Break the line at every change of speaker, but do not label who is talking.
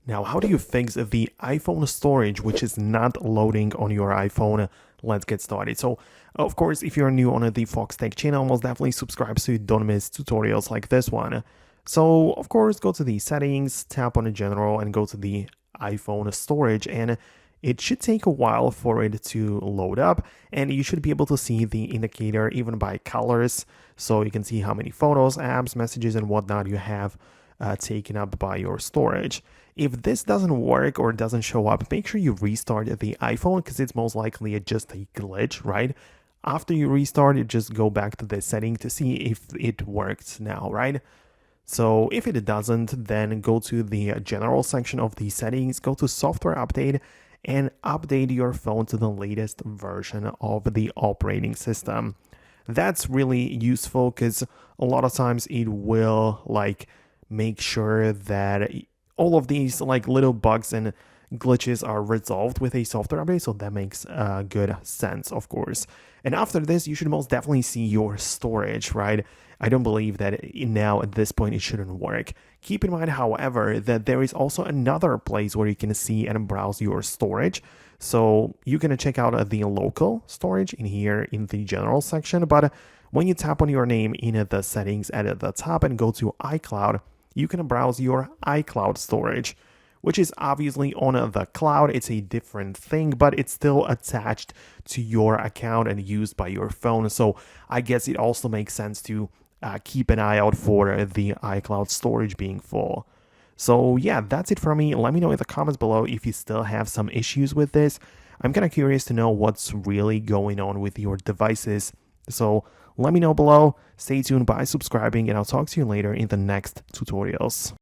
Now, how do you fix the iPhone storage which is not loading on your iPhone? Let's get started. So, of course, if you're new on the Foxtecc channel, most definitely subscribe so you don't miss tutorials like this one. So, of course, go to the settings, tap on the general, and go to the iPhone storage, and it should take a while for it to load up, and you should be able to see the indicator even by colors, so you can see how many photos, apps, messages, and whatnot you have taken up by your storage. If this doesn't work or doesn't show up, make sure you restart the iPhone because it's most likely just a glitch, right? After you restart it, just go back to the setting to see if it works now, right? So if it doesn't, then go to the general section of the settings, go to software update, and update your phone to the latest version of the operating system. That's really useful because a lot of times it will make sure that all of these little bugs and glitches are resolved with a software update, so that makes good sense, of course. And after this, you should most definitely see your storage, right? I don't believe that now at this point it shouldn't work. Keep in mind, however, that there is also another place where you can see and browse your storage. So you can check out the local storage in here in the general section, but when you tap on your name in the settings at the top and go to iCloud, you can browse your iCloud storage, which is obviously on the cloud. It's a different thing, but it's still attached to your account and used by your phone. So I guess it also makes sense to keep an eye out for the iCloud storage being full. So yeah, that's it from me. Let me know in the comments below if you still have some issues with this. I'm kind of curious to know what's really going on with your devices. So let me know below. Stay tuned by subscribing, and I'll talk to you later in the next tutorials.